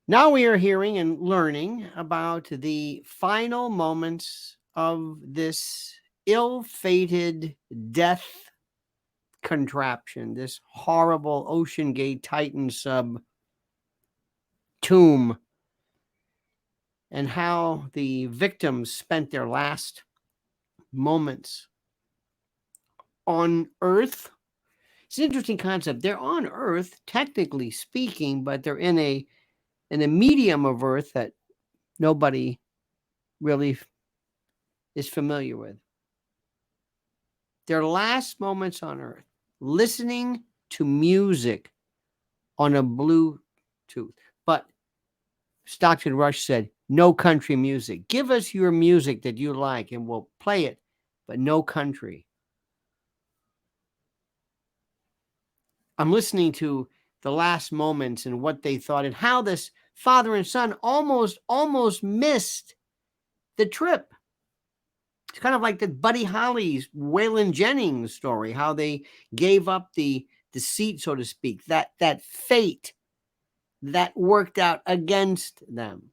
Now we are hearing and learning about the final moments of this ill-fated death contraption, this horrible Ocean Gate Titan sub tomb, and how the victims spent their last moments on Earth. It's an interesting concept. They're on Earth, technically speaking, but they're in a medium of Earth that nobody really is familiar with. Their last moments on Earth, listening to music on a Bluetooth. But Stockton Rush said, no country music. Give us your music that you like and we'll play it, but no country. I'm listening to the last moments and what they thought and how this father and son almost missed the trip. It's kind of like the Buddy Holly's Waylon Jennings story, how they gave up the seat, so to speak, that fate that worked out against them.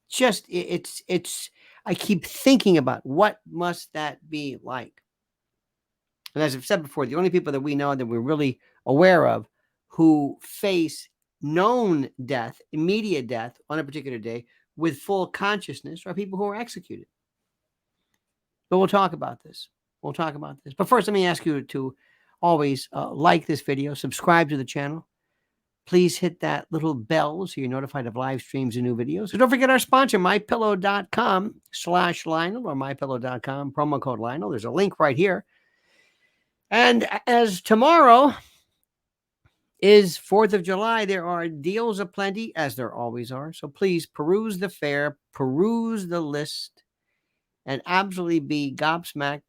Just it's I keep thinking about what must that be like. And as I've said before, the only people that we know that we're really aware of who face known death, immediate death on a particular day with full consciousness are people who are executed. But we'll talk about this. We'll talk about this. But first, let me ask you to always like this video, subscribe to the channel. Please hit that little bell so you're notified of live streams and new videos. And don't forget our sponsor, mypillow.com/Lionel or mypillow.com, promo code Lionel. There's a link right here. And as tomorrow is 4th of July, there are deals aplenty, as there always are. So please peruse the fare, peruse the list, and absolutely be gobsmacked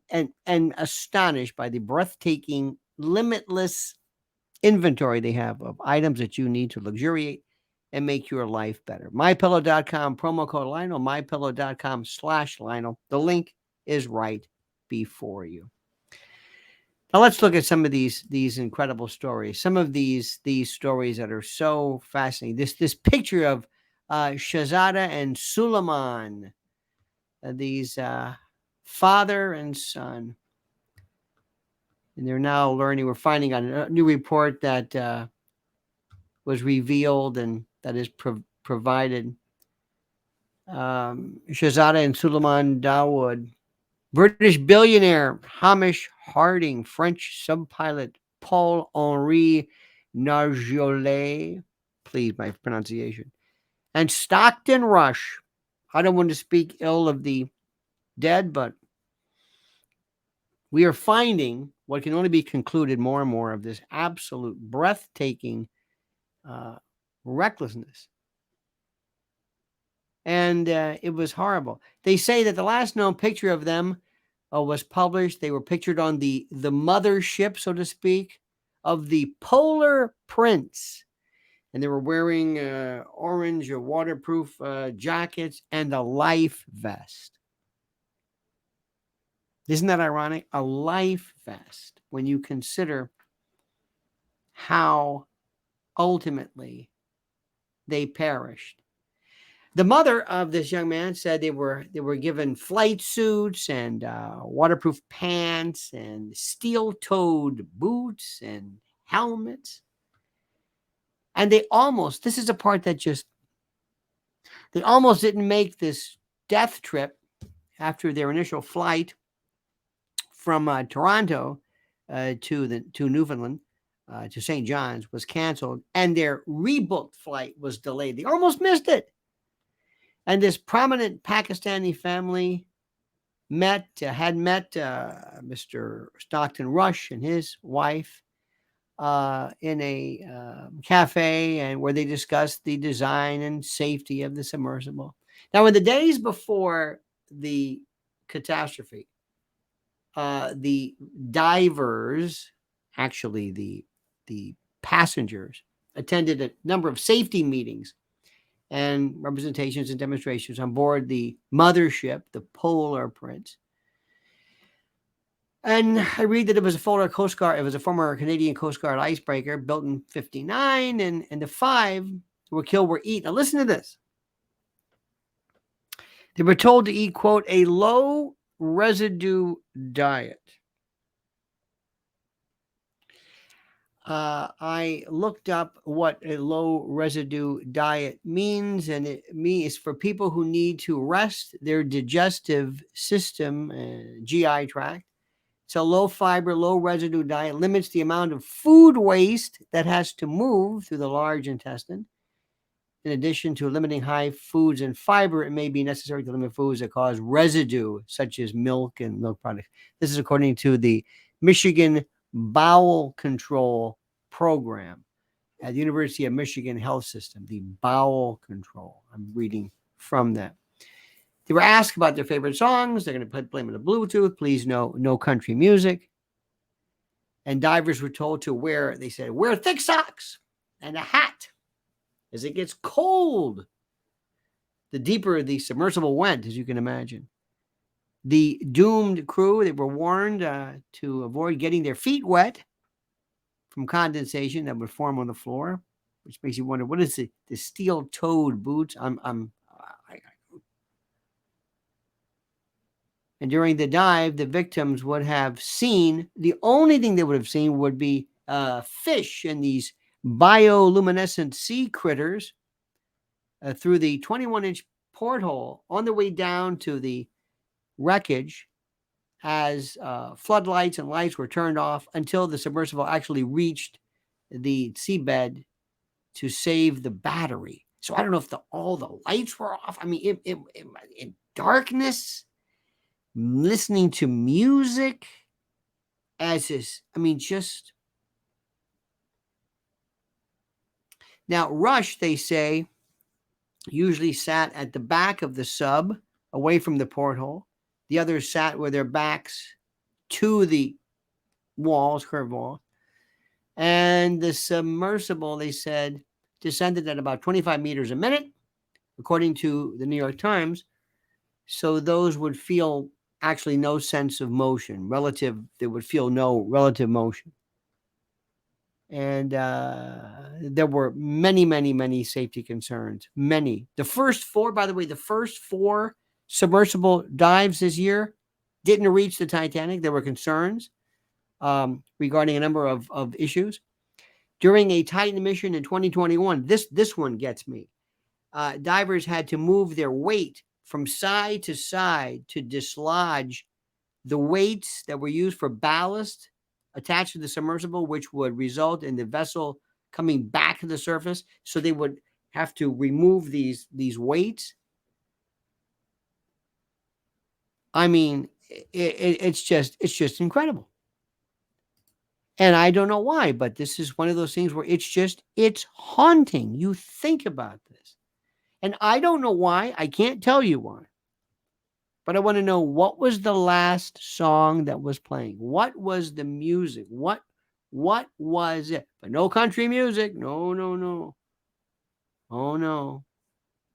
and astonished by the breathtaking, limitless inventory they have of items that you need to luxuriate and make your life better. MyPillow.com, promo code Lionel, MyPillow.com/Lionel. The link is right before you. Now let's look at some of these incredible stories. Some of these stories that are so fascinating. This picture of Shahzada and Suleiman, these father and son, and they're now learning. We're finding on a new report that was revealed and that is provided. Shahzada and Suleiman Dawood, British billionaire Hamish Harding, French subpilot Paul-Henri Nargeolet, please my pronunciation, and Stockton Rush. I don't want to speak ill of the dead, but we are finding what can only be concluded more and more of this absolute breathtaking recklessness. And it was horrible. They say that the last known picture of them was published. They were pictured on the mothership, so to speak, of the Polar Prince. And they were wearing orange or waterproof jackets and a life vest. Isn't that ironic? A life vest when you consider how ultimately they perished. The mother of this young man said they were given flight suits and waterproof pants and steel-toed boots and helmets. And they almost, this is the part that they almost didn't make this death trip after their initial flight from Toronto to Newfoundland, to St. John's, was canceled, and their rebooked flight was delayed. They almost missed it. And this prominent Pakistani family had met Mr. Stockton Rush and his wife in a cafe, and where they discussed the design and safety of the submersible. Now, in the days before the catastrophe, the divers, actually the passengers, attended a number of safety meetings and representations and demonstrations on board the mothership, the Polar Prince. And I read that it was a former Coast Guard, it was a former Canadian Coast Guard icebreaker built in 1959, and the five who were killed were eaten. Now listen to this. They were told to eat, quote, a low residue diet. I looked up what a low residue diet means, and it means for people who need to rest their digestive system, GI tract. So low fiber, low residue diet limits the amount of food waste that has to move through the large intestine. In addition to limiting high foods and fiber, it may be necessary to limit foods that cause residue, such as milk and milk products. This is according to the Michigan Bowel Control Program at the University of Michigan Health System, the bowel control. I'm reading from that. They were asked about their favorite songs. They're going to play them in the Bluetooth. Please, no country music. And divers were told to wear thick socks and a hat, as it gets cold the deeper the submersible went, as you can imagine. The doomed crew, they were warned to avoid getting their feet wet from condensation that would form on the floor, which makes you wonder, what is the steel-toed boots? And during the dive, the victims would have seen, the only thing they would have seen would be fish and these bioluminescent sea critters through the 21-inch porthole on the way down to the wreckage as floodlights and lights were turned off until the submersible actually reached the seabed to save the battery. So I don't know if all the lights were off. I mean, in darkness, listening to music as this, I mean, just. Now, Rush, they say, usually sat at the back of the sub, away from the porthole. The others sat with their backs to the walls, curved walls. And the submersible, they said, descended at about 25 meters a minute, according to the New York Times. So those would feel actually no sense of motion. They would feel no relative motion. And there were many, many, many safety concerns. Many. The first four submersible dives this year didn't reach the Titanic. There were concerns regarding a number of issues. During a Titan mission in 2021, this one gets me. Divers had to move their weight from side to side to dislodge the weights that were used for ballast attached to the submersible, which would result in the vessel coming back to the surface. So they would have to remove these weights. I mean, it's just incredible. And I don't know why, but this is one of those things where it's haunting. You think about this. And I don't know why. I can't tell you why. But I want to know, what was the last song that was playing? What was the music? What was it? But no country music. No. Oh, no.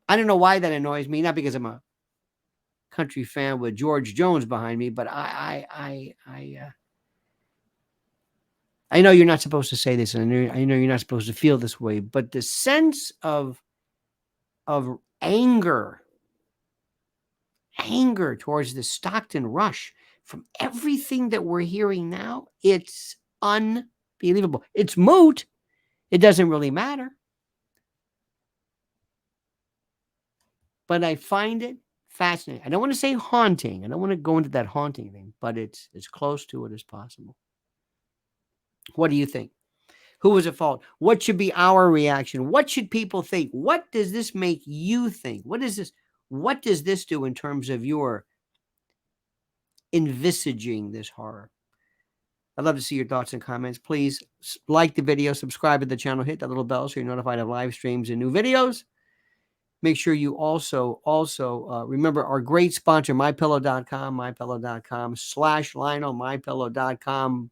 I don't know why that annoys me. Not because I'm a country fan with George Jones behind me, but I know you're not supposed to say this, and I know you're not supposed to feel this way, but the sense of anger towards the Stockton Rush from everything that we're hearing now, it's unbelievable. It's moot. It doesn't really matter. But I find it fascinating. I don't want to say haunting. I don't want to go into that haunting thing, but it's as close to it as possible. What do you think? Who was at fault? What should be our reaction? What should people think? What does this make you think? What does this do in terms of your envisaging this horror? I'd love to see your thoughts and comments. Please like the video, subscribe to the channel, hit that little bell so you're notified of live streams and new videos. Make sure you also remember our great sponsor, MyPillow.com, MyPillow.com/Lionel, MyPillow.com,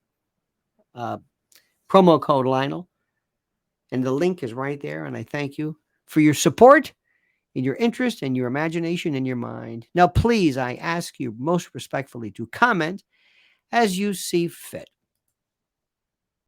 promo code Lionel. And the link is right there. And I thank you for your support and your interest and your imagination and your mind. Now, please, I ask you most respectfully to comment as you see fit.